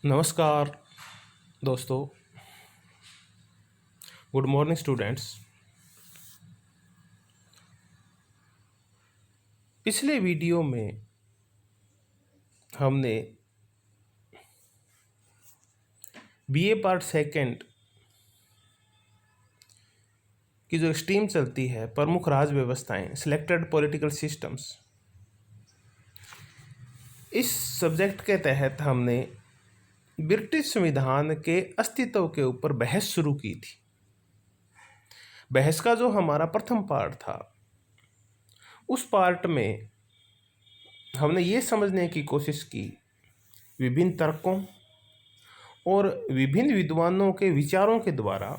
नमस्कार दोस्तों। Good morning students. पिछले वीडियो में हमने बीए पार्ट सेकंड की जो स्ट्रीम चलती है प्रमुख राज व्यवस्थाएं सिलेक्टेड पॉलिटिकल सिस्टम्स, इस सब्जेक्ट के तहत हमने ब्रिटिश संविधान के अस्तित्व के ऊपर बहस शुरू की थी। बहस का जो हमारा प्रथम पार्ट था, उस पार्ट में हमने ये समझने की कोशिश की विभिन्न तर्कों और विभिन्न विद्वानों के विचारों के द्वारा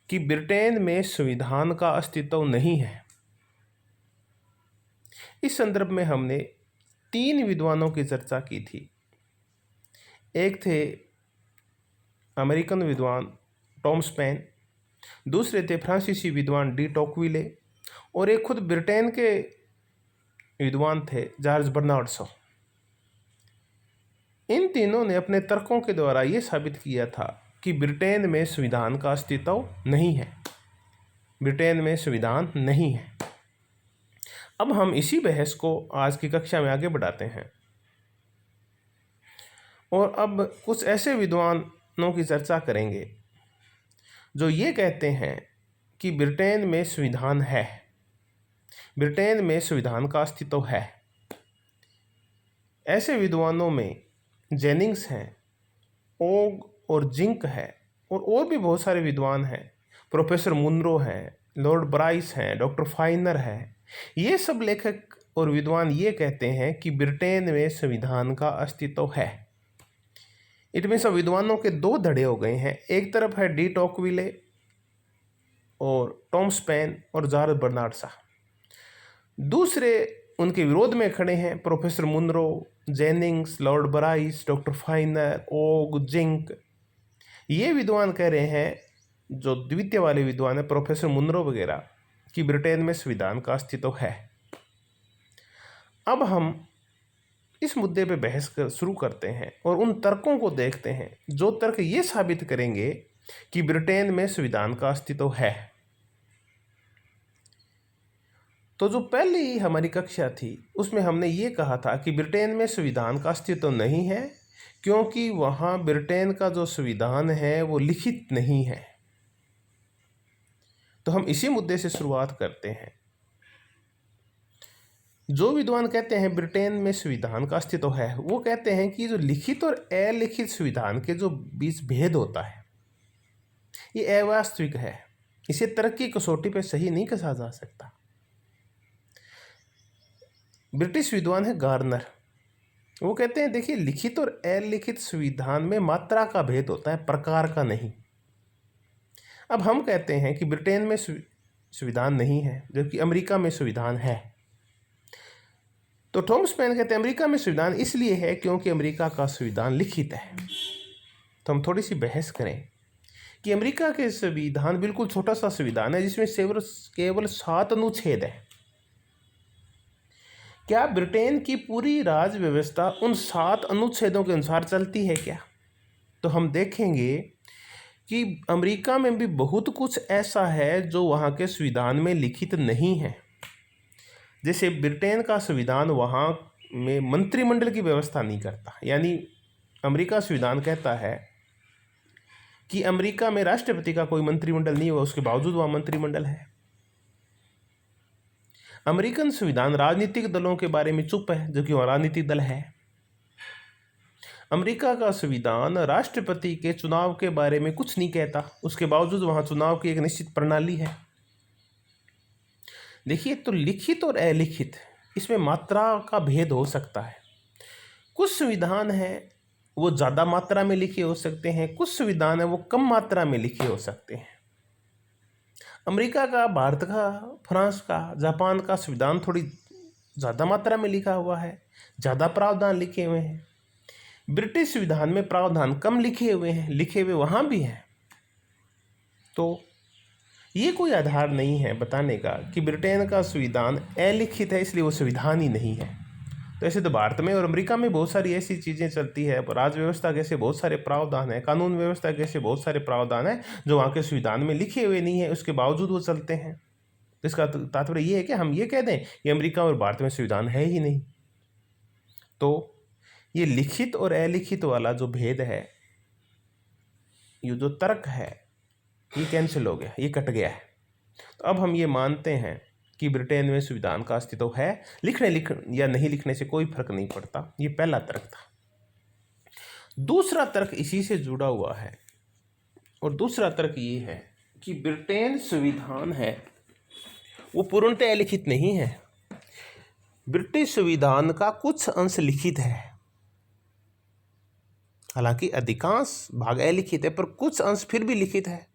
कि ब्रिटेन में संविधान का अस्तित्व नहीं है। इस संदर्भ में हमने 3 विद्वानों की चर्चा की थी। एक थे अमेरिकन विद्वान टॉम स्पेन, दूसरे थे फ्रांसीसी विद्वान डी टोकविले और एक खुद ब्रिटेन के विद्वान थे जॉर्ज बर्नार्ड शॉ। इन तीनों ने अपने तर्कों के द्वारा ये साबित किया था कि ब्रिटेन में संविधान का अस्तित्व नहीं है। ब्रिटेन में संविधान नहीं है। अब हम इसी बहस को आज की कक्षा में आगे बढ़ाते हैं और अब कुछ ऐसे विद्वानों की चर्चा करेंगे जो ये कहते हैं कि ब्रिटेन में संविधान है, ब्रिटेन में संविधान का अस्तित्व है। ऐसे विद्वानों में जेनिंग्स हैं, ओग और जिंक है और भी बहुत सारे विद्वान हैं। प्रोफेसर मुनरो हैं, लॉर्ड ब्राइस हैं, डॉक्टर फाइनर है। ये सब लेखक और विद्वान ये कहते हैं कि ब्रिटेन में संविधान का अस्तित्व है। इनमें सब विद्वानों के 2 धड़े हो गए हैं। एक तरफ है डी टोकविले और टॉम स्पेन और जॉर्ज बर्नार्ड शॉ। दूसरे उनके विरोध में खड़े हैं professor Munro, Jennings, Lord Bryce, doctor Finer, Ogg, Zink. ये विद्वान कह रहे हैं, जो द्वितीय वाले विद्वान है प्रोफेसर मुनरो वगैरह, कि ब्रिटेन में संविधान का अस्तित्व है। अब हम इस मुद्दे पे बहस शुरू करते हैं और उन तर्कों को देखते हैं जो तर्क ये साबित करेंगे कि ब्रिटेन में संविधान का अस्तित्व है। तो जो पहली हमारी कक्षा थी उसमें हमने ये कहा था कि ब्रिटेन में संविधान का अस्तित्व नहीं है क्योंकि वहाँ ब्रिटेन का जो संविधान है वो लिखित नहीं है। तो हम इसी मुद्दे से शुरुआत करते हैं। जो विद्वान कहते हैं ब्रिटेन में संविधान का अस्तित्व है, वो कहते हैं कि जो लिखित और अलिखित संविधान के जो बीच भेद होता है ये अवास्तविक है। इसे तर्क की कसौटी पर सही नहीं कसा जा सकता। ब्रिटिश विद्वान है गार्नर, वो कहते हैं देखिए लिखित और अलिखित संविधान में मात्रा का भेद होता है, प्रकार का नहीं। अब हम कहते हैं कि ब्रिटेन में संविधान नहीं है जबकि अमेरिका में संविधान है। तो टॉम स्पेन कहते हैं अमेरिका में संविधान इसलिए है क्योंकि अमेरिका का संविधान लिखित है। तो हम थोड़ी सी बहस करें कि अमेरिका के संविधान बिल्कुल छोटा सा संविधान है जिसमें केवल 7 अनुच्छेद है। क्या ब्रिटेन की पूरी राज व्यवस्था उन 7 अनुच्छेदों के अनुसार चलती है क्या? तो हम देखेंगे कि अमेरिका में भी बहुत कुछ ऐसा है जो वहाँ के संविधान में लिखित नहीं है। जैसे ब्रिटेन का संविधान वहाँ में मंत्रिमंडल की व्यवस्था नहीं करता, यानी अमेरिका संविधान कहता है कि अमेरिका में राष्ट्रपति का कोई मंत्रिमंडल नहीं हुआ, उसके बावजूद वहाँ मंत्रिमंडल है। अमेरिकन संविधान राजनीतिक दलों के बारे में चुप है जबकि वहाँ राजनीतिक दल है। अमेरिका का संविधान राष्ट्रपति के चुनाव के बारे में कुछ नहीं कहता, उसके बावजूद वहाँ चुनाव की एक निश्चित प्रणाली है। देखिए, तो लिखित और अलिखित इसमें मात्रा का भेद हो सकता है। कुछ संविधान है वो ज़्यादा मात्रा में लिखे हो सकते हैं, कुछ संविधान है वो कम मात्रा में लिखे हो सकते हैं। अमेरिका का, भारत का, फ्रांस का, जापान का संविधान थोड़ी ज़्यादा मात्रा में लिखा हुआ है, ज़्यादा प्रावधान लिखे हुए हैं। ब्रिटिश संविधान में प्रावधान कम लिखे हुए हैं, लिखे हुए वहाँ भी हैं। तो ये कोई आधार नहीं है बताने का कि ब्रिटेन का संविधान अलिखित है इसलिए वो संविधान ही नहीं है। तो ऐसे तो भारत में और अमेरिका में बहुत सारी ऐसी चीज़ें चलती है, राज व्यवस्था के ऐसे बहुत सारे प्रावधान है, कानून व्यवस्था के ऐसे बहुत सारे प्रावधान है जो वहाँ के संविधान में लिखे हुए नहीं है, उसके बावजूद वो चलते हैं। तो इसका तात्पर्य ये है कि हम ये कह दें कि अमेरिका और भारत में संविधान है ही नहीं। तो ये लिखित और अलिखित वाला जो भेद है, ये जो तर्क है, ये कैंसिल हो गया, ये कट गया है। तो अब हम ये मानते हैं कि ब्रिटेन में संविधान का अस्तित्व है, लिख या नहीं लिखने से कोई फर्क नहीं पड़ता। ये पहला तर्क था। दूसरा तर्क इसी से जुड़ा हुआ है, और दूसरा तर्क ये है कि ब्रिटेन संविधान है वो पूर्णतः लिखित नहीं है। ब्रिटिश संविधान का कुछ अंश लिखित है, हालांकि अधिकांश भाग अलिखित है, पर कुछ अंश फिर भी लिखित है।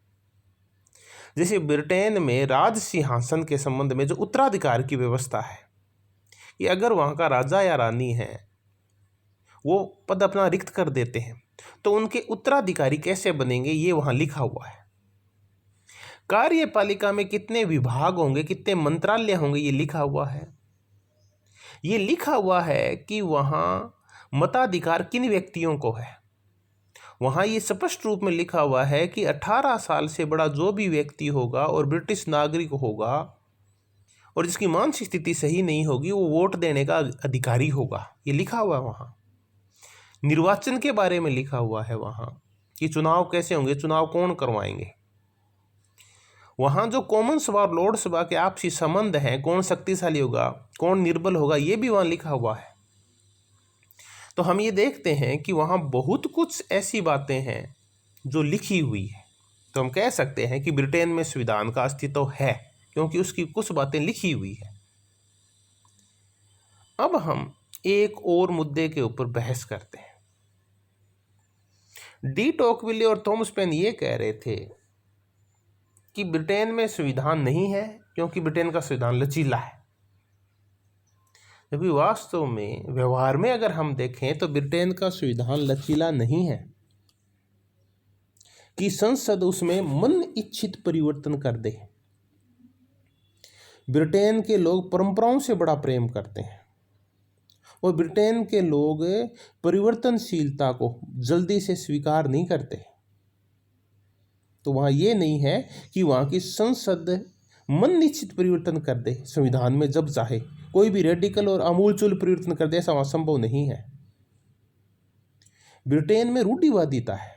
जैसे ब्रिटेन में राज सिंहासन के संबंध में जो उत्तराधिकार की व्यवस्था है कि अगर वहाँ का राजा या रानी है वो पद अपना रिक्त कर देते हैं तो उनके उत्तराधिकारी कैसे बनेंगे, ये वहाँ लिखा हुआ है। कार्यपालिका में कितने विभाग होंगे, कितने मंत्रालय होंगे, ये लिखा हुआ है। ये लिखा हुआ है कि वहाँ मताधिकार किन व्यक्तियों को है। वहाँ ये स्पष्ट रूप में लिखा हुआ है कि 18 साल से बड़ा जो भी व्यक्ति होगा और ब्रिटिश नागरिक होगा और जिसकी मानसिक स्थिति सही नहीं होगी वो वोट देने का अधिकारी होगा, ये लिखा हुआ है वहाँ। निर्वाचन के बारे में लिखा हुआ है वहाँ कि चुनाव कैसे होंगे, चुनाव कौन करवाएंगे। वहाँ जो कॉमन सभा और लोक सभा के आपसी संबंध हैं, कौन शक्तिशाली होगा, कौन निर्बल होगा, ये भी वहाँ लिखा हुआ है। तो हम ये देखते हैं कि वहाँ बहुत कुछ ऐसी बातें हैं जो लिखी हुई है। तो हम कह सकते हैं कि ब्रिटेन में संविधान का अस्तित्व है क्योंकि उसकी कुछ बातें लिखी हुई है। अब हम एक और मुद्दे के ऊपर बहस करते हैं। डी टोकविले और थॉमस पेन ये कह रहे थे कि ब्रिटेन में संविधान नहीं है क्योंकि ब्रिटेन का संविधान लचीला है, जबकि वास्तव में व्यवहार में अगर हम देखें तो ब्रिटेन का संविधान लचीला नहीं है कि संसद उसमें मन इच्छित परिवर्तन कर दे। ब्रिटेन के लोग परंपराओं से बड़ा प्रेम करते हैं और ब्रिटेन के लोग परिवर्तनशीलता को जल्दी से स्वीकार नहीं करते। तो वहाँ ये नहीं है कि वहाँ की संसद मन निश्चित परिवर्तन कर दे संविधान में जब चाहे, कोई भी रेडिकल और आमूलचूल परिवर्तन कर दे, ऐसा वहाँ संभव नहीं है। ब्रिटेन में रूढ़िवादिता है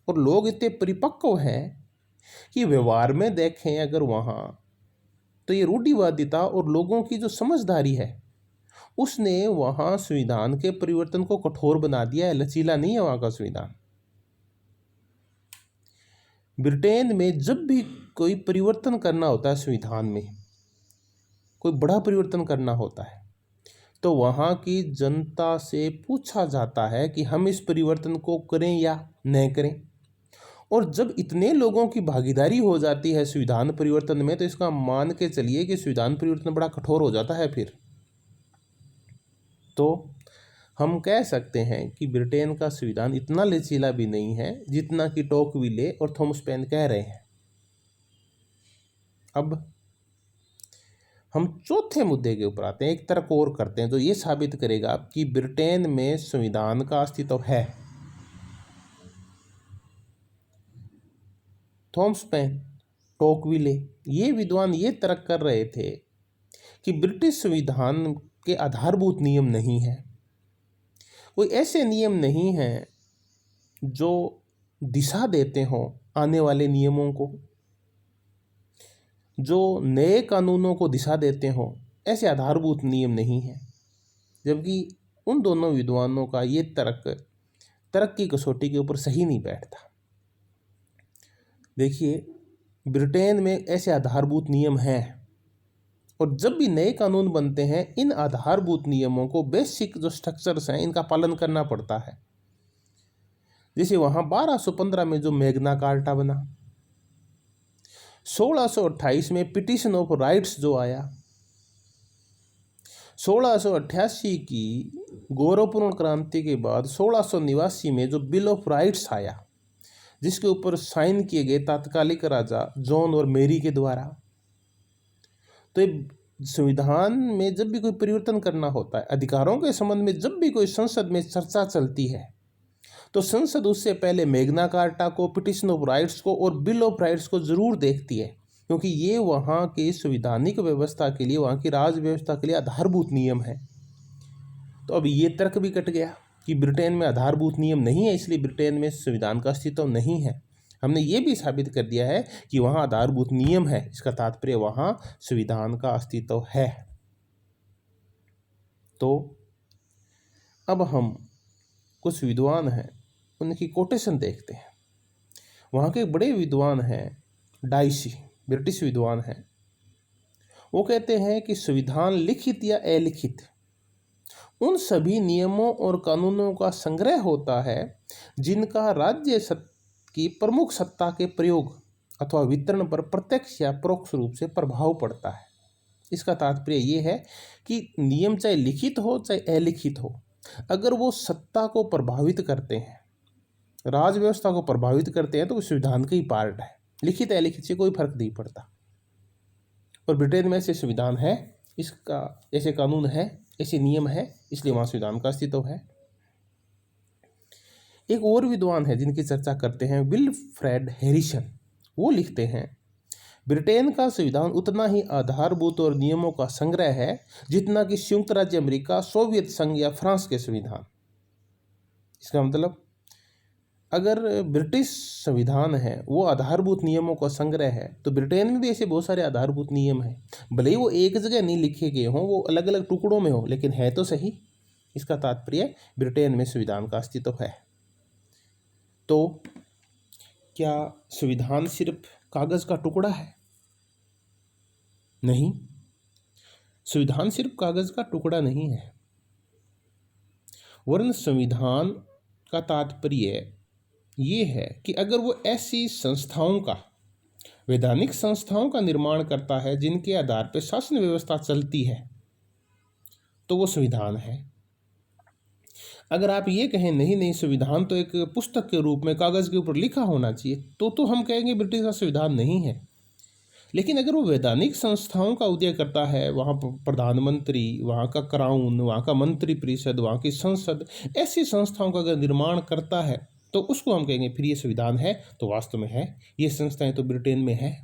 और लोग इतने परिपक्व हैं कि व्यवहार में देखें अगर वहाँ, तो ये रूढ़िवादिता और लोगों की जो समझदारी है उसने वहाँ संविधान के परिवर्तन को कठोर बना दिया है, लचीला नहीं है वहाँ का संविधान। ब्रिटेन में जब भी कोई परिवर्तन करना होता है, संविधान में कोई बड़ा परिवर्तन करना होता है, तो वहाँ की जनता से पूछा जाता है कि हम इस परिवर्तन को करें या न करें। और जब इतने लोगों की भागीदारी हो जाती है संविधान परिवर्तन में, तो इसका मान के चलिए कि संविधान परिवर्तन बड़ा कठोर हो जाता है। फिर तो हम कह सकते हैं कि ब्रिटेन का संविधान इतना लचीला भी नहीं है जितना कि टोकविले और थॉमस पेन कह रहे हैं। अब हम चौथे मुद्दे के ऊपर आते हैं, एक तर्क और करते हैं जो ये साबित करेगा कि ब्रिटेन में संविधान का अस्तित्व है। थॉमस पेन, टोकविले, ये विद्वान ये तर्क कर रहे थे कि ब्रिटिश संविधान के आधारभूत नियम नहीं है, कोई ऐसे नियम नहीं हैं जो दिशा देते हों आने वाले नियमों को, जो नए कानूनों को दिशा देते हों, ऐसे आधारभूत नियम नहीं हैं। जबकि उन दोनों विद्वानों का ये तर्क की कसौटी के ऊपर सही नहीं बैठता। देखिए, ब्रिटेन में ऐसे आधारभूत नियम हैं और जब भी नए कानून बनते हैं इन आधारभूत नियमों को, बेसिक जो स्ट्रक्चर्स हैं, इनका पालन करना पड़ता है। जैसे वहाँ 1215 में जो मैग्ना कार्टा बना, 1628 में पिटिशन ऑफ राइट्स जो आया, 1688 की गौरवपूर्ण क्रांति के बाद 1689 में जो बिल ऑफ राइट्स आया, जिसके ऊपर साइन किए गए तात्कालिक राजा जॉन और मेरी के द्वारा। तो संविधान में जब भी कोई परिवर्तन करना होता है, अधिकारों के संबंध में जब भी कोई संसद में चर्चा चलती है, तो संसद उससे पहले मैग्ना कार्टा को, पिटिशन ऑफ राइट्स को और बिल ऑफ राइट्स को जरूर देखती है, क्योंकि ये वहाँ की संवैधानिक व्यवस्था के लिए, वहाँ की राज व्यवस्था के लिए आधारभूत नियम है। तो अब ये तर्क भी कट गया कि ब्रिटेन में आधारभूत नियम नहीं है, इसलिए ब्रिटेन में संविधान का अस्तित्व नहीं है। हमने ये भी साबित कर दिया है कि वहाँ आधारभूत नियम है, इसका तात्पर्य वहाँ संविधान का अस्तित्व है। तो अब हम कुछ विद्वान हैं, उनकी कोटेशन देखते हैं। वहाँ के बड़े विद्वान हैं डाइसी, ब्रिटिश विद्वान हैं। वो कहते हैं कि संविधान लिखित या अलिखित उन सभी नियमों और कानूनों का संग्रह होता है जिनका राज्य की प्रमुख सत्ता के प्रयोग अथवा वितरण पर प्रत्यक्ष या परोक्ष रूप से प्रभाव पड़ता है। इसका तात्पर्य ये है कि नियम चाहे लिखित हो चाहे अलिखित हो, अगर वो सत्ता को प्रभावित करते हैं, राज व्यवस्था को प्रभावित करते हैं, तो वो संविधान का ही पार्ट है। लिखित अलिखित से कोई फर्क नहीं पड़ता। और ब्रिटेन में ऐसे संविधान है, इसका ऐसे कानून है, ऐसे नियम है, इसलिए वहाँ संविधान का अस्तित्व है। एक और विद्वान है जिनकी चर्चा करते हैं, विल्फ्रेड हैरिसन। वो लिखते हैं, ब्रिटेन का संविधान उतना ही आधारभूत और नियमों का संग्रह है जितना कि संयुक्त राज्य अमेरिका, सोवियत संघ या फ्रांस के संविधान। इसका मतलब अगर ब्रिटिश संविधान है वो आधारभूत नियमों का संग्रह है, तो ब्रिटेन में भी ऐसे बहुत सारे आधारभूत नियम हैं। भले ही वो एक जगह नहीं लिखे गए हों, वो अलग अलग टुकड़ों में हो, लेकिन है तो सही। इसका तात्पर्य ब्रिटेन में संविधान का अस्तित्व है। तो क्या संविधान सिर्फ कागज का टुकड़ा है? नहीं, संविधान सिर्फ कागज का टुकड़ा नहीं है, वरन संविधान का तात्पर्य ये है कि अगर वो ऐसी संस्थाओं का, वैधानिक संस्थाओं का निर्माण करता है जिनके आधार पर शासन व्यवस्था चलती है, तो वो संविधान है। अगर आप ये कहें नहीं नहीं संविधान तो एक पुस्तक के रूप में कागज के ऊपर लिखा होना चाहिए, तो हम कहेंगे ब्रिटिश का संविधान नहीं है। लेकिन अगर वो वैधानिक संस्थाओं का उदय करता है, वहाँ प्रधानमंत्री, वहाँ का क्राउन, वहाँ का मंत्री परिषद, वहाँ की संसद, ऐसी संस्थाओं का अगर निर्माण करता है, तो उसको हम कहेंगे फिर ये संविधान है। तो वास्तव में है, ये संस्थाएं तो ब्रिटेन में है।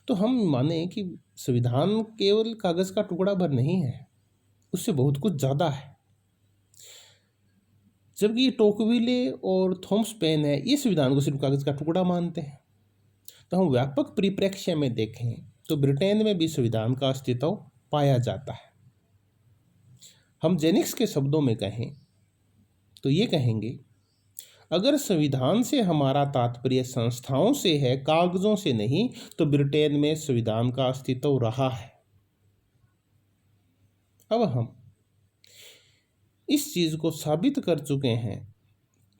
तो हम माने कि संविधान केवल कागज का टुकड़ा भर नहीं है, उससे बहुत कुछ ज़्यादा है। जबकि टोकविले और थॉमस पेन है, ये संविधान को सिर्फ कागज का टुकड़ा मानते हैं। तो हम व्यापक परिप्रेक्ष्य में देखें तो ब्रिटेन में भी संविधान का अस्तित्व पाया जाता है। हम जेनिक्स के शब्दों में कहें तो ये कहेंगे, अगर संविधान से हमारा तात्पर्य संस्थाओं से है, कागजों से नहीं, तो ब्रिटेन में संविधान का अस्तित्व रहा है। अब हम इस चीज को साबित कर चुके हैं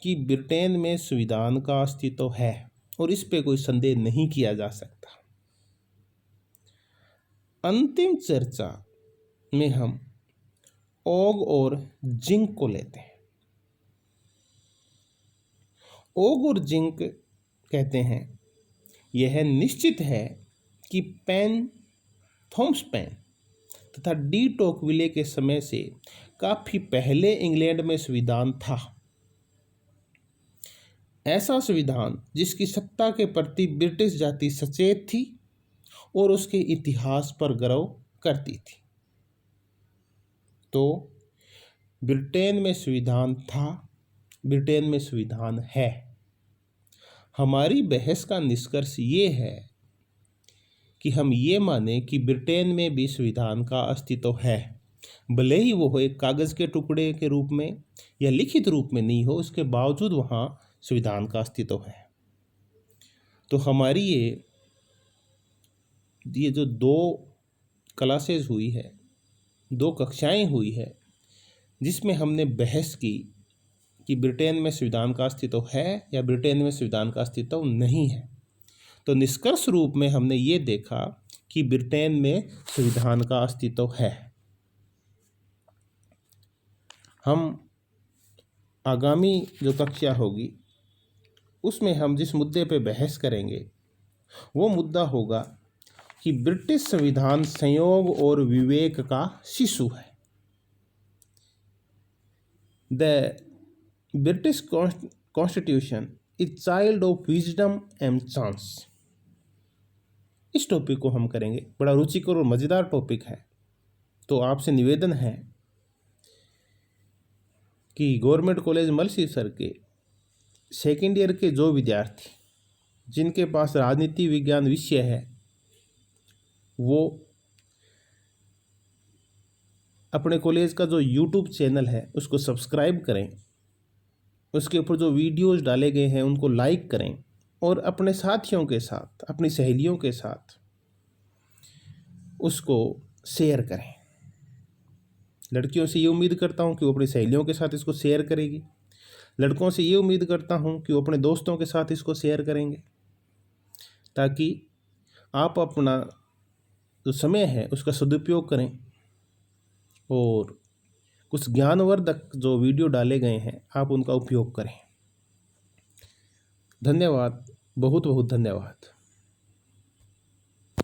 कि ब्रिटेन में संविधान का अस्तित्व है और इस पे कोई संदेह नहीं किया जा सकता। अंतिम चर्चा में हम ओग और जिंक को लेते हैं। ओग और जिंक कहते हैं, यह निश्चित है कि पेन, थॉमस पेन तथा डी टोकविले के समय से काफी पहले इंग्लैंड में संविधान था। ऐसा संविधान जिसकी सत्ता के प्रति ब्रिटिश जाति सचेत थी और उसके इतिहास पर गर्व करती थी। तो ब्रिटेन में संविधान था, ब्रिटेन में संविधान है। हमारी बहस का निष्कर्ष ये है कि हम ये माने कि ब्रिटेन में भी संविधान का अस्तित्व है, भले ही वो एक कागज के टुकड़े के रूप में या लिखित रूप में नहीं हो, उसके बावजूद वहाँ संविधान का अस्तित्व है। तो हमारी ये जो दो क्लासेस हुई है, दो कक्षाएं हुई है, जिसमें हमने बहस की कि ब्रिटेन में संविधान का अस्तित्व है या ब्रिटेन में संविधान का अस्तित्व नहीं है, तो निष्कर्ष रूप में हमने ये देखा कि ब्रिटेन में संविधान का अस्तित्व है। हम आगामी जो कक्षा होगी उसमें हम जिस मुद्दे पे बहस करेंगे वो मुद्दा होगा कि ब्रिटिश संविधान संयोग और विवेक का शिशु है। The British constitution is child of wisdom and chance. इस टॉपिक को हम करेंगे, बड़ा रुचिकर और मज़ेदार टॉपिक है। तो आपसे निवेदन है कि गवर्नमेंट कॉलेज मलसीसर के सेकेंड ईयर के जो विद्यार्थी जिनके पास राजनीति विज्ञान विषय है वो अपने कॉलेज का जो यूट्यूब चैनल है उसको सब्सक्राइब करें, उसके ऊपर जो वीडियोस डाले गए हैं उनको लाइक करें और अपने साथियों के साथ, अपनी सहेलियों के साथ उसको शेयर करें। लड़कियों से ये उम्मीद करता हूँ कि वो अपनी सहेलियों के साथ इसको शेयर करेगी, लड़कों से ये उम्मीद करता हूँ कि वो अपने दोस्तों के साथ इसको शेयर करेंगे, ताकि आप अपना जो समय है उसका सदुपयोग करें और कुछ ज्ञानवर्धक जो वीडियो डाले गए हैं आप उनका उपयोग करें। धन्यवाद, बहुत बहुत धन्यवाद।